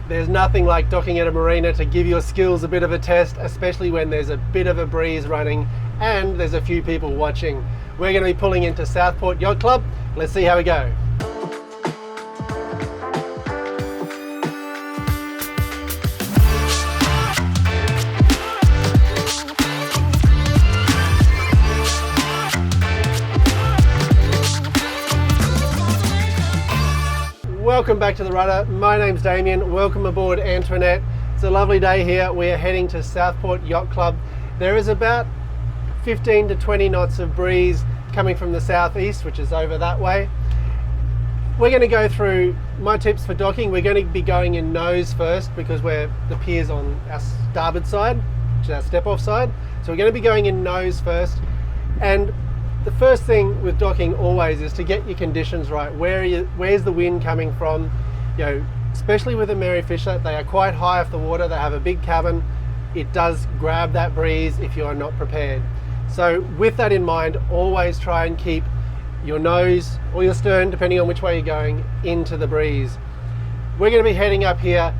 There's nothing like docking at a marina to give your skills a bit of a test, especially when there's a bit of a breeze running and there's a few people watching. We're going to be pulling into Southport Yacht Club. Let's see how we go. Welcome back to the rudder. My name's Damian. Welcome aboard, Antoinette. It's a lovely day here. We are heading to Southport Yacht Club. There is about 15 to 20 knots of breeze coming from the southeast, which is over that way. We're going to go through my tips for docking. We're going to be going in nose first because the pier's on our starboard side, which is our step-off side. So we're going to be going in nose first. And the first thing with docking always is to get your conditions right. Where's the wind coming from? You know, especially with a Mary Fisher, they are quite high off the water. They have a big cabin. It does grab that breeze if you are not prepared. So with that in mind, always try and keep your nose or your stern, depending on which way you're going, into the breeze. We're going to be heading up here.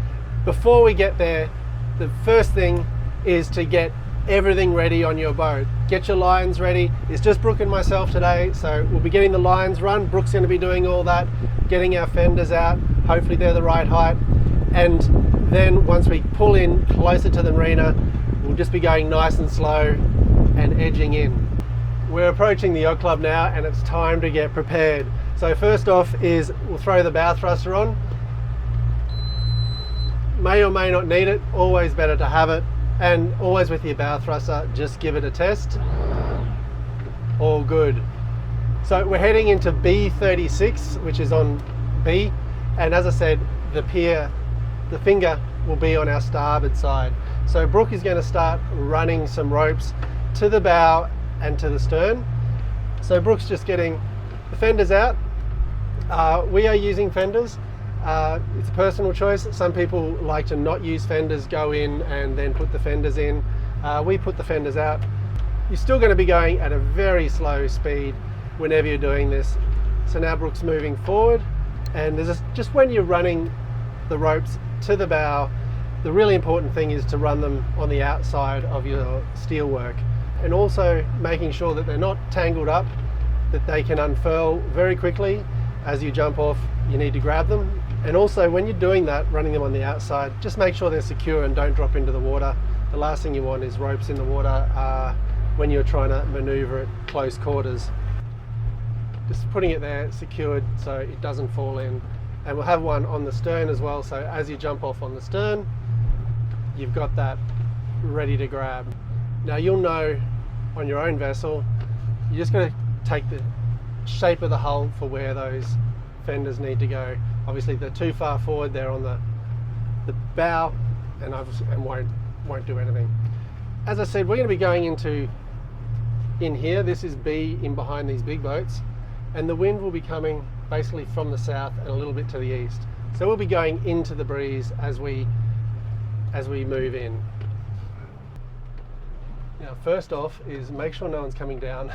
Before we get there, the first thing is to get everything ready on your boat. Get your lines ready. It's just Brooke and myself today, so we'll be getting the lines run. Brooke's going to be doing all that, getting our fenders out. Hopefully they're the right height. And then once we pull in closer to the marina, we'll just be going nice and slow and edging in. We're approaching the yacht club now and it's time to get prepared. So first off is we'll throw the bow thruster on. May or may not need it, always better to have it. And always with your bow thruster, just give it a test. All good. So we're heading into B36, which is on B. And as I said, the finger will be on our starboard side. So Brooke is going to start running some ropes to the bow and to the stern. So Brooke's just getting the fenders out. We are using fenders. It's a personal choice. Some people like to not use fenders, go in and then put the fenders in. We put the fenders out. You're still going to be going at a very slow speed whenever you're doing this. So now Brooke's moving forward, and just when you're running the ropes to the bow, the really important thing is to run them on the outside of your steel work, and also making sure that they're not tangled up, that they can unfurl very quickly. As you jump off, you need to grab them. And also when you're doing that, running them on the outside, just make sure they're secure and don't drop into the water. The last thing you want is ropes in the water when you're trying to maneuver at close quarters. Just putting it there secured so it doesn't fall in. And we'll have one on the stern as well, so as you jump off on the stern, you've got that ready to grab. Now you'll know on your own vessel, you just got to take the shape of the hull for where those fenders need to go. Obviously they're too far forward, they're on the bow and won't do anything. As I said, we're going to be going in here. This is B, in behind these big boats, and the wind will be coming basically from the south and a little bit to the east. So we'll be going into the breeze as we move in. Now first off is make sure no one's coming down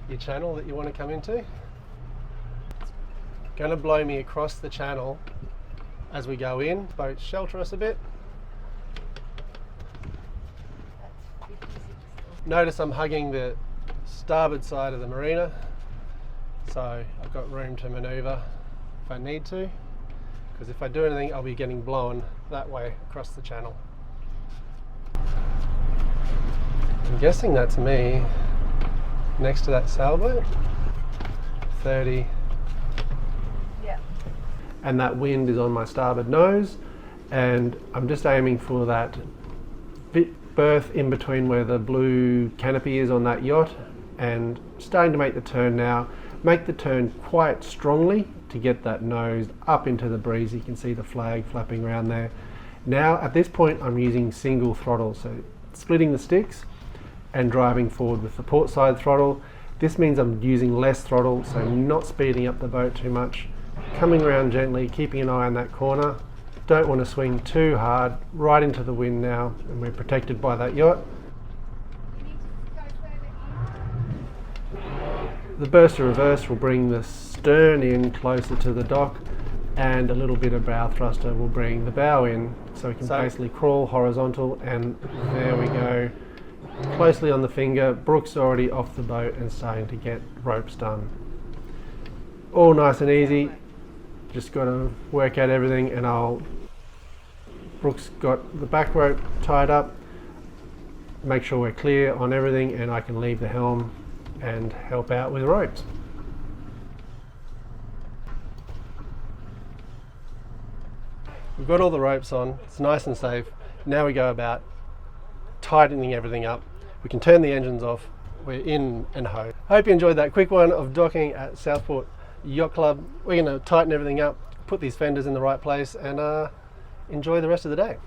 your channel that you want to come into. Going to blow me across the channel as we go in. Boats shelter us a bit. Notice I'm hugging the starboard side of the marina, so I've got room to maneuver if I need to, because if I do anything I'll be getting blown that way across the channel. I'm guessing that's me next to that sailboat. 30. And that wind is on my starboard nose, and I'm just aiming for that berth in between where the blue canopy is on that yacht, and starting to make the turn now. Make the turn quite strongly to get that nose up into the breeze. You can see the flag flapping around there. Now at this point I'm using single throttle, so splitting the sticks and driving forward with the port side throttle. This means I'm using less throttle, so not speeding up the boat too much. Coming around gently, keeping an eye on that corner. Don't want to swing too hard right into the wind now, and we're protected by that yacht. The burst of reverse will bring the stern in closer to the dock. and a little bit of bow thruster will bring the bow in, so we can basically crawl horizontal, and there we go, closely on the finger. Brooke's already off the boat and starting to get ropes done. All nice and easy, just got to work out everything, and Brooke's got the back rope tied up, make sure we're clear on everything, and I can leave the helm and help out with ropes. We've got all the ropes on, it's nice and safe. Now we go about tightening everything up. We can turn the engines off, we're in and ho. I hope you enjoyed that quick one of docking at Southport Yacht Club. We're going to tighten everything up, put these fenders in the right place, and enjoy the rest of the day.